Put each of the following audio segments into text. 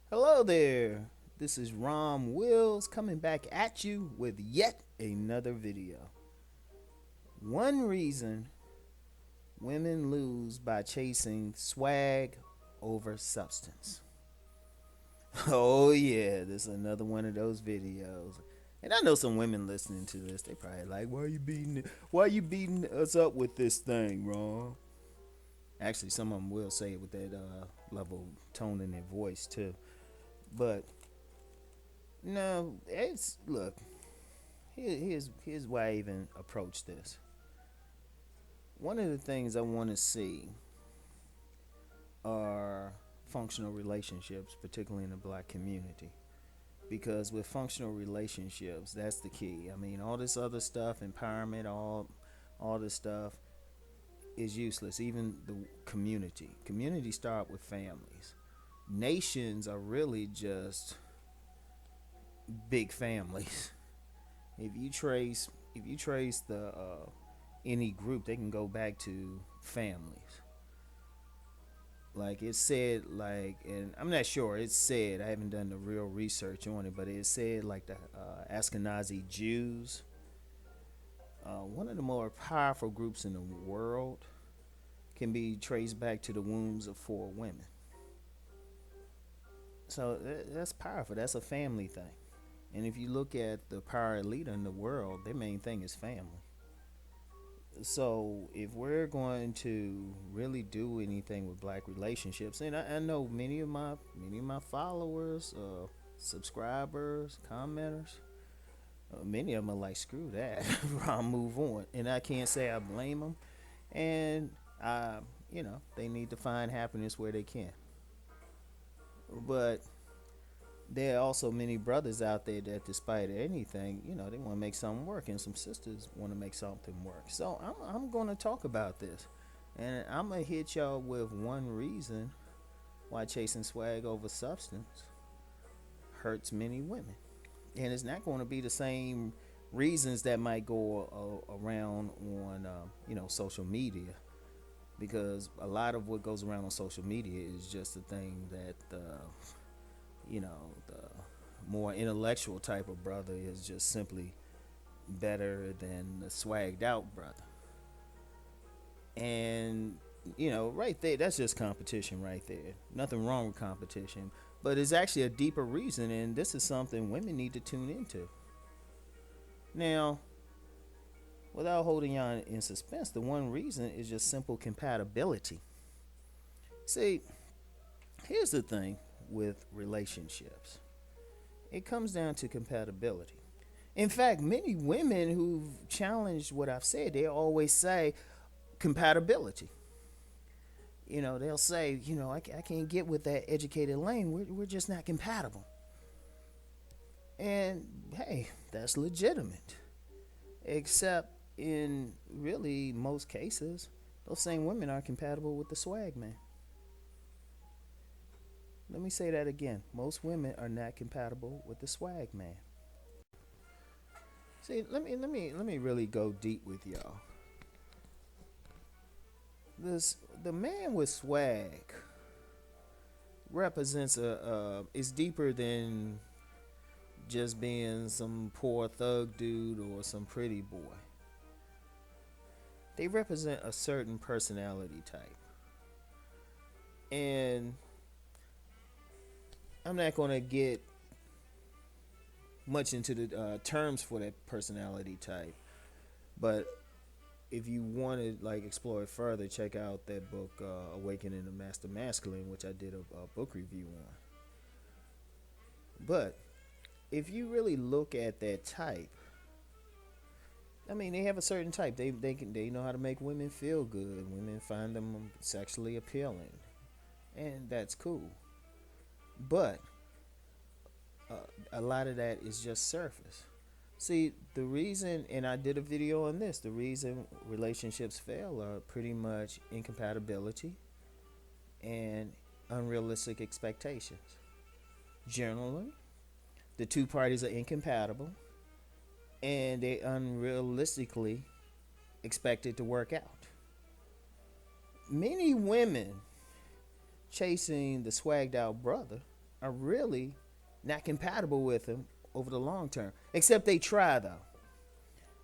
Hello there. This is Rom Wills coming back at you with yet another video. One reason women lose by chasing swag over substance. Oh yeah, this is another one of those videos. And I know some women listening to this, they probably like, why you beating us up with this thing, Ron? Actually, some of them will say it with that level tone in their voice too. But no, it's look. Here's why I even approach this. One of the things I want to see are functional relationships, particularly in the black community. Because with functional relationships, that's the key. I mean, all this other stuff, empowerment, all this stuff is useless. Even the community. Communities start with families. Nations are really just big families. If you trace the any group, they can go back to families. Like it said, and I'm not sure. It said I haven't done the real research on it, but it said like the Ashkenazi Jews, one of the more powerful groups in the world, can be traced back to the wombs of four women. So that's powerful. That's a family thing. And if you look at the power leader in the world, their main thing is family. So if we're going to really do anything with black relationships, and I know many of my followers, subscribers, commenters, many of them are like, screw that, I'll move on, and I can't say I blame them, and they need to find happiness where they can, but there are also many brothers out there that, despite anything, they want to make something work, and some sisters want to make something work. So I'm going to talk about this, and I'm gonna hit y'all with one reason why chasing swag over substance hurts many women, and it's not going to be the same reasons that might go around on social media, because a lot of what goes around on social media is just the thing that the more intellectual type of brother is just simply better than the swagged out brother. And right there, that's just competition right there. Nothing wrong with competition, but it's actually a deeper reason, and this is something women need to tune into. Now, without holding y'all in suspense, the one reason is just simple compatibility. See, here's the thing with relationships. It comes down to compatibility. In fact, many women who've challenged what I've said, they always say compatibility. They'll say, I can't get with that educated lane. We're just not compatible. And hey, that's legitimate. Except in really most cases, those same women are compatible with the swag man. Let me say that again. Most women are not compatible with the swag man. See, let me really go deep with y'all. The man with swag represents a is deeper than just being some poor thug dude or some pretty boy. They represent a certain personality type. And I'm not going to get much into the terms for that personality type, but if you want to like explore it further, check out that book, Awakening the Master Masculine, which I did a book review on. But if you really look at that type, I mean, they have a certain type. They know how to make women feel good. Women find them sexually appealing, and that's cool. But a lot of that is just surface. See, the reason, and I did a video on this, the reason relationships fail are pretty much incompatibility and unrealistic expectations. Generally, the two parties are incompatible and they unrealistically expect it to work out. Many women chasing the swagged out brother are really not compatible with him over the long term. Except they try though.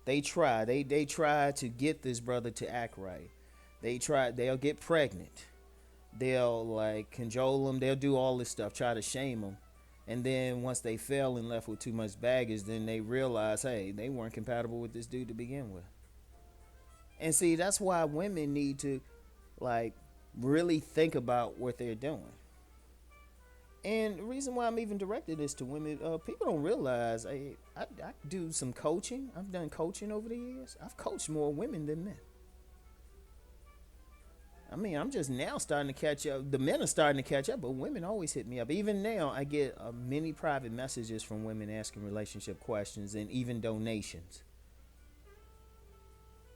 They try. They try to get this brother to act right. They try. They'll get pregnant. They'll like cajole him. They'll do all this stuff. Try to shame him. And then once they fail and left with too much baggage, then they realize, hey, they weren't compatible with this dude to begin with. And see, that's why women need to like really think about what they're doing. And the reason why I'm even directed this to women, people don't realize I do some coaching. I've done coaching over the years. I've coached more women than men. I mean, I'm just now starting to catch up. The men are starting to catch up, but women always hit me up. Even now, I get many private messages from women asking relationship questions and even donations.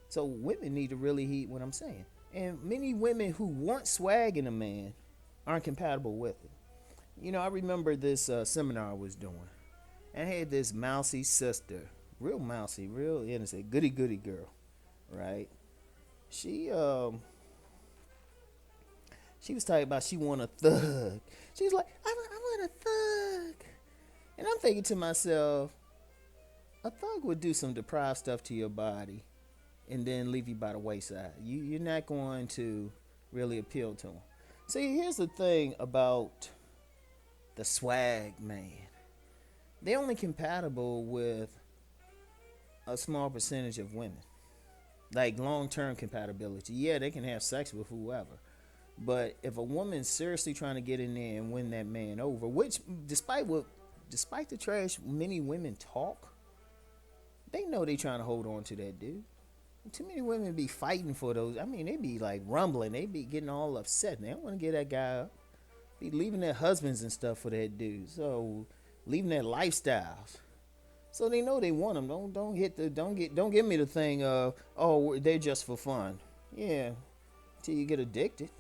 So women need to really heed what I'm saying. And many women who want swag in a man aren't compatible with it. You know, I remember this seminar I was doing. And I had this mousy sister, real mousy, real innocent, goody goody girl, right? She she was talking about she want a thug. She was like, I want a thug. And I'm thinking to myself, a thug would do some deprived stuff to your body and then leave you by the wayside. You're not going to really appeal to him. See, here's the thing about the swag man. They're only compatible with a small percentage of women. Like long-term compatibility. Yeah, they can have sex with whoever. But if a woman's seriously trying to get in there and win that man over, which despite the trash many women talk, they know they trying to hold on to that dude. Too many women be fighting for those. I mean, they be like rumbling. They be getting all upset. They don't want to get that guy up. Be leaving their husbands and stuff for that dude. So leaving their lifestyles. So they know they want them. Don't give me the thing of, oh, they're just for fun. Yeah, till you get addicted.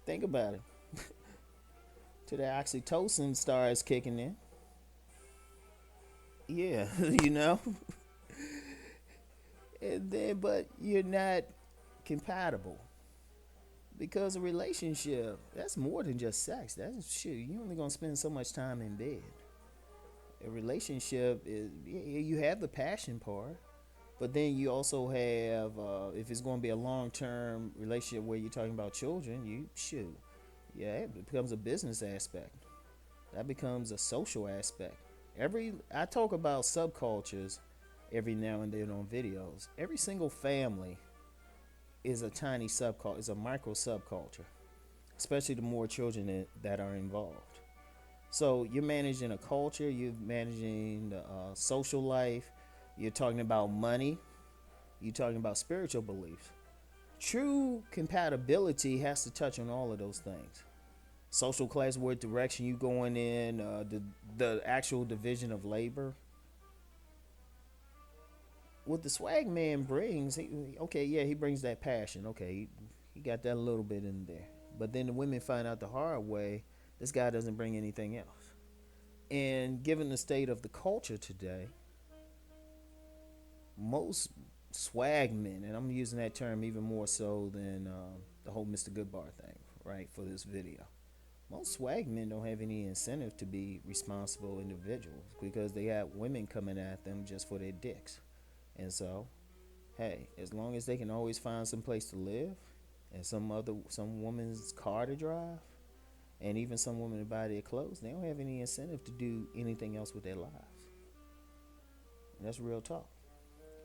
Think about it. Till the oxytocin starts kicking in. Yeah, you know. And then, but you're not compatible because a relationship, that's more than just sex. That's shit. You're only gonna spend so much time in bed. A relationship is, you have the passion part, but then you also have, if it's going to be a long-term relationship where you're talking about children, you shoot, yeah, it becomes a business aspect. That becomes a social aspect. I talk about subcultures every now and then on videos. Every single family is a tiny subculture, is a micro subculture, especially the more children that are involved. So you're managing a culture, you're managing the social life, you're talking about money, you're talking about spiritual beliefs. True compatibility has to touch on all of those things. Social class, what direction you going in, the actual division of labor. What the swag man brings, he brings that passion. Okay, he got that a little bit in there. But then the women find out the hard way, this guy doesn't bring anything else. And given the state of the culture today, most swag men, and I'm using that term even more so than the whole Mr. Goodbar thing, right, for this video. Most swag men don't have any incentive to be responsible individuals because they have women coming at them just for their dicks. And so, hey, as long as they can always find some place to live and some woman's car to drive and even some women to buy their clothes, they don't have any incentive to do anything else with their lives. And that's real talk.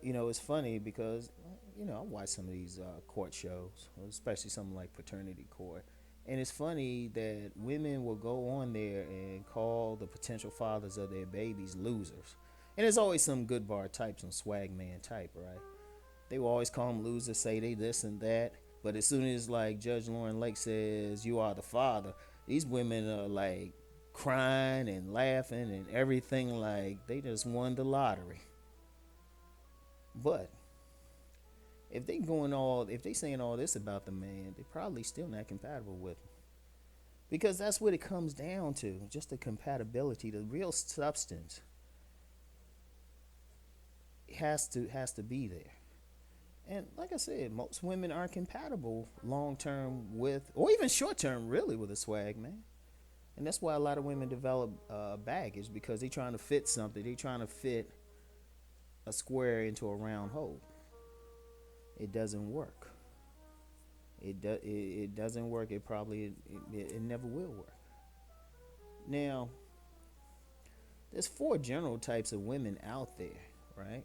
You know, it's funny because, I watch some of these court shows, especially something like Paternity Court. And it's funny that women will go on there and call the potential fathers of their babies losers. And there's always some good bar type, some swag man type, right? They will always call them losers, say they this and that. But as soon as like Judge Lauren Lake says, you are the father, these women are like crying and laughing and everything like they just won the lottery. But if they saying all this about the man, they probably still not compatible with him. Because that's what it comes down to, just the compatibility, the real substance has to be there. And like I said, most women aren't compatible long term with, or even short term, really, with a swag man. And that's why a lot of women develop baggage because they're trying to fit something. They're trying to fit a square into a round hole. It doesn't work. It doesn't work. It never will work. Now, there's four general types of women out there, right?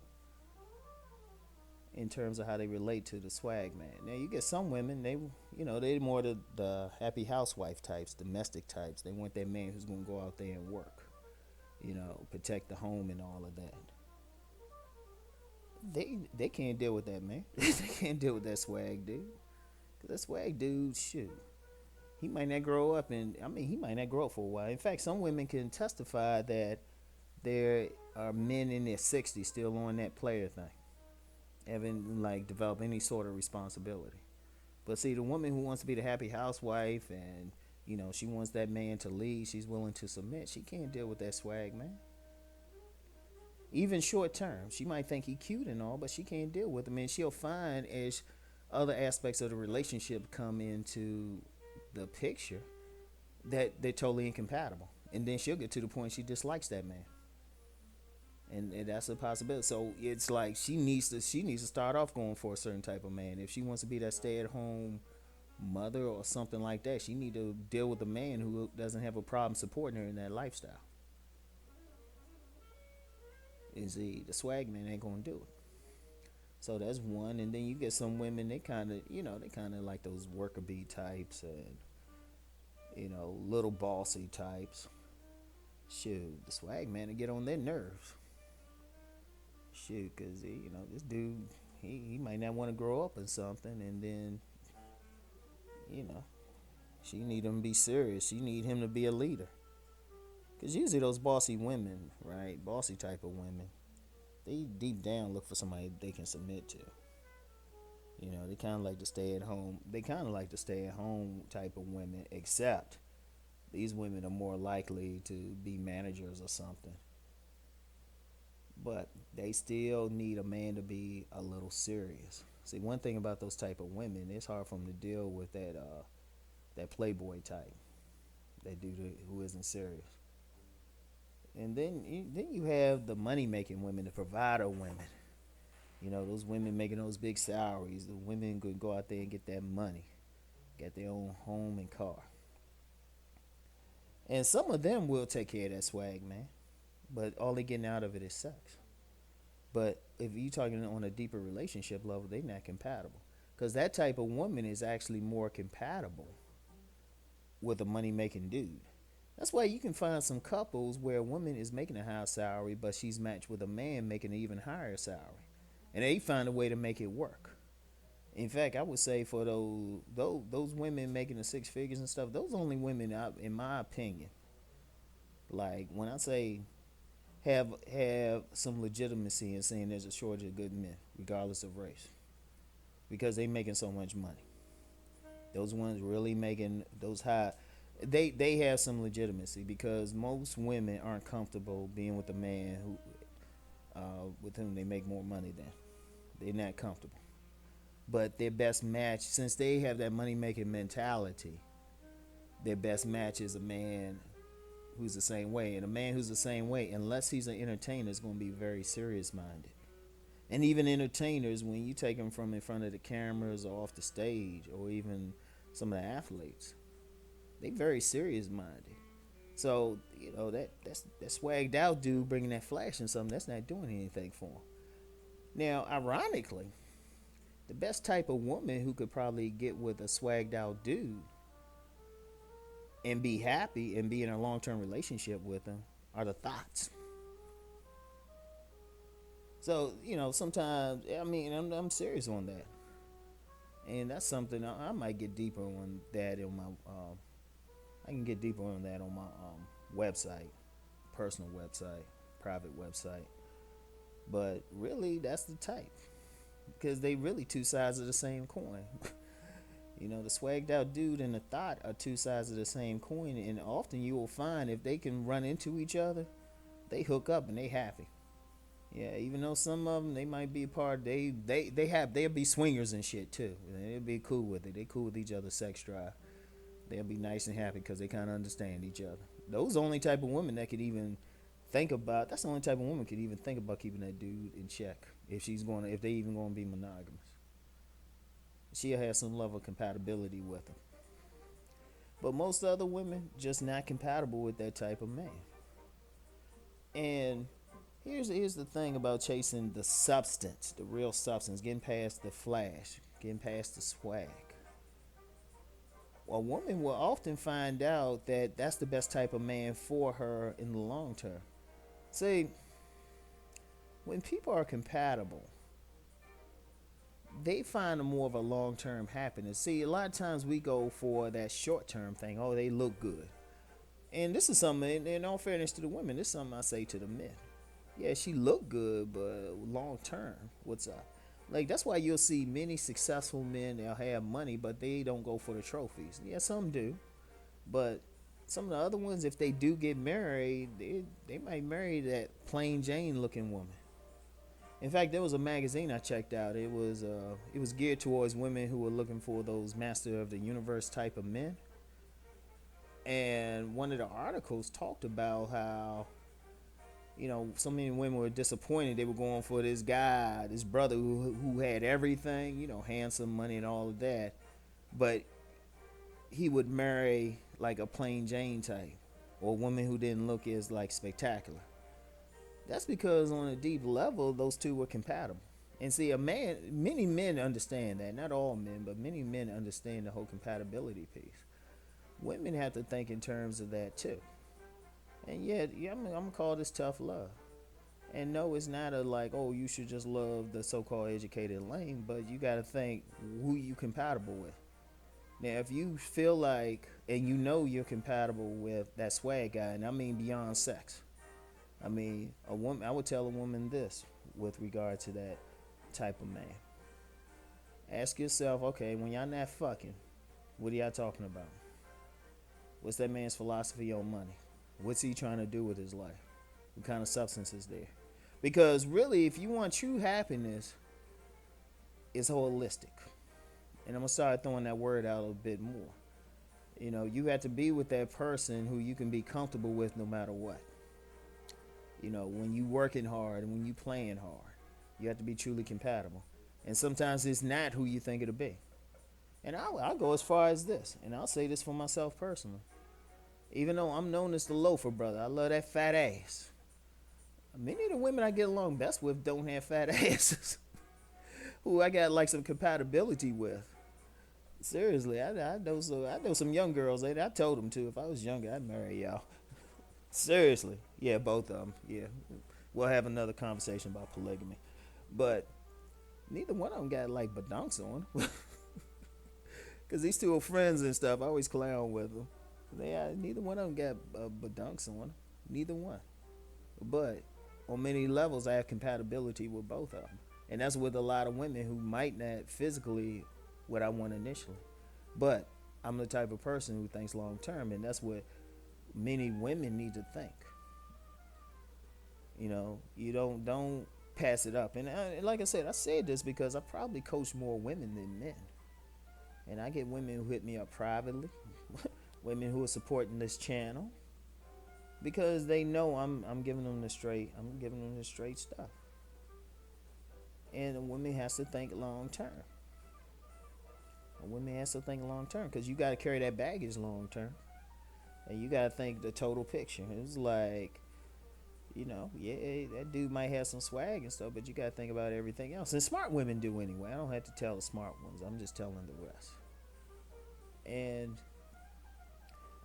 In terms of how they relate to the swag man. Now you get some women, they're more the happy housewife types, domestic types. They want that man who's gonna go out there and work, protect the home and all of that. They can't deal with that man. They can't deal with that swag dude. Cause that swag dude, shoot, he might not grow up, and he might not grow up for a while. In fact, some women can testify that there are men in their 60s still on that player thing, haven't like developed any sort of responsibility. But see, the woman who wants to be the happy housewife and she wants that man to lead, she's willing to submit. She can't deal with that swag man. Even short term, she might think he cute and all, but she can't deal with him. And she'll find as other aspects of the relationship come into the picture that they're totally incompatible. And then she'll get to the point she dislikes that man. And that's a possibility. So it's like she needs to start off going for a certain type of man. If she wants to be that stay-at-home mother or something like that, she need to deal with a man who doesn't have a problem supporting her in that lifestyle. And see, the swag man ain't gonna do it. So that's one. And then you get some women, they kind of like those worker bee types and little bossy types. Shoot, the swag man to get on their nerves. Shoot, cause this dude, he might not want to grow up in something, and then she need him to be serious. She need him to be a leader. Cause usually those bossy women, right, bossy type of women, they deep down look for somebody they can submit to. They kind of like to stay at home. They kind of like to stay at home type of women, except these women are more likely to be managers or something. But they still need a man to be a little serious. See, one thing about those type of women, it's hard for them to deal with that playboy type, that dude who isn't serious. And then you have the money making women, the provider women. Those women making those big salaries. The women could go out there and get that money, get their own home and car. And some of them will take care of that swag, man. But all they're getting out of it is sex. But if you're talking on a deeper relationship level, they're not compatible. Because that type of woman is actually more compatible with a money making dude. That's why you can find some couples where a woman is making a high salary, but she's matched with a man making an even higher salary. And they find a way to make it work. In fact, I would say for those women making the six figures and stuff, those only women, in my opinion, like when I say have some legitimacy in saying there's a shortage of good men, regardless of race, because they making so much money. Those ones really making those high. They have some legitimacy because most women aren't comfortable being with a man with whom they make more money than. They're not comfortable. But their best match, since they have that money making mentality, their best match is a man who's the same way. And a man who's the same way, unless he's an entertainer, is going to be very serious minded. And even entertainers, when you take them from in front of the cameras or off the stage, or even some of the athletes, they very serious minded. So that's that swagged out dude bringing that flash and something, that's not doing anything for him. Now, ironically, the best type of woman who could probably get with a swagged out dude and be happy and be in a long-term relationship with him are the thoughts. So, sometimes, I'm serious on that. And that's something I might get deeper on that on my, I can get deeper on that on my website, personal website, private website. But really, that's the type. Because they really two sides of the same coin. The swagged out dude and the thought are two sides of the same coin. And often you will find if they can run into each other, they hook up and they happy. Yeah, even though some of them they might be a part, they'll be swingers and shit too. They'll be cool with it. They cool with each other's sex drive. They'll be nice and happy because they kind of understand each other. Those are the only type of women that could even think about. That's the only type of woman could even think about keeping that dude in check if they even going to be monogamous. She'll have some level of compatibility with him. But most other women just not compatible with that type of man. And here's the thing about chasing the substance, the real substance, getting past the flash, getting past the swag. A woman will often find out that that's the best type of man for her in the long term. See, when people are compatible, they find more of a long term happiness. See, a lot of times we go for that short term thing. Oh, they look good. And this is something, in all fairness to the women, this is something I say to the men. Yeah, she look good, but long term, what's up? Like, that's why you'll see many successful men, they'll have money, but they don't go for the trophies. Yeah, some do. But some of the other ones, if they do get married, they might marry that plain Jane looking woman. In fact, there was a magazine I checked out. It was geared towards women who were looking for those master of the universe type of men. And one of the articles talked about how, so many women were disappointed. They were going for this guy, this brother who had everything, handsome, money, and all of that. But he would marry like a plain Jane type, or a woman who didn't look as like spectacular. That's because on a deep level, those two were compatible. And see, many men understand that. Not all men, but many men understand the whole compatibility piece. Women have to think in terms of that too. And yeah, I'm gonna call this tough love. And no, it's not oh, you should just love the so-called educated lame, but you got to think who you compatible with. Now, if you feel like, and you're compatible with that swag guy, and I mean beyond sex. I mean, I would tell a woman this with regard to that type of man. Ask yourself, okay, when y'all not fucking, what are y'all talking about? What's that man's philosophy on money? What's he trying to do with his life? What kind of substance is there? Because really, if you want true happiness, it's holistic. And I'm going to start throwing that word out a bit more. You have to be with that person who you can be comfortable with no matter what. When you working hard and when you playing hard, you have to be truly compatible. And sometimes it's not who you think it'll be. And I'll go as far as this, and I'll say this for myself personally. Even though I'm known as the loafer brother, I love that fat ass. Many of the women I get along best with don't have fat asses. Who I got like some compatibility with. Seriously, I know some young girls. I told them to. If I was younger, I'd marry y'all. Seriously, yeah, both of them. Yeah, we'll have another conversation about polygamy, but neither one of them got like badunks on. Cause these two are friends and stuff. I always clown with them. Neither one of them got badunks on. Neither one. But on many levels, I have compatibility with both of them, and that's with a lot of women who might not physically what I want initially, but I'm the type of person who thinks long term, and that's what many women need to think. You don't pass it up. And like I said, I said this because I probably coach more women than men, and I get women who hit me up privately, women who are supporting this channel because they know I'm giving them the straight stuff. And a woman has to think long term. A woman has to think long term because you got to carry that baggage long term. And you gotta think the total picture. It's like, yeah, that dude might have some swag and stuff, but you gotta think about everything else. And smart women do anyway. I don't have to tell the smart ones. I'm just telling the rest. And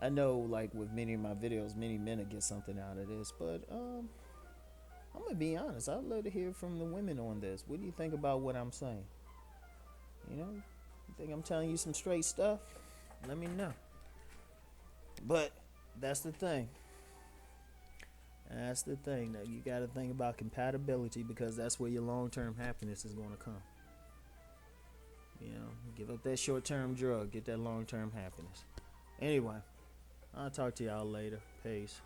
I know, like with many of my videos, many men will get something out of this. But I'm gonna be honest. I'd love to hear from the women on this. What do you think about what I'm saying? You think I'm telling you some straight stuff? Let me know. But that's the thing. That's the thing that you got to think about compatibility because that's where your long-term happiness is going to come. Give up that short-term drug, get that long-term happiness. Anyway, I'll talk to y'all later. Peace.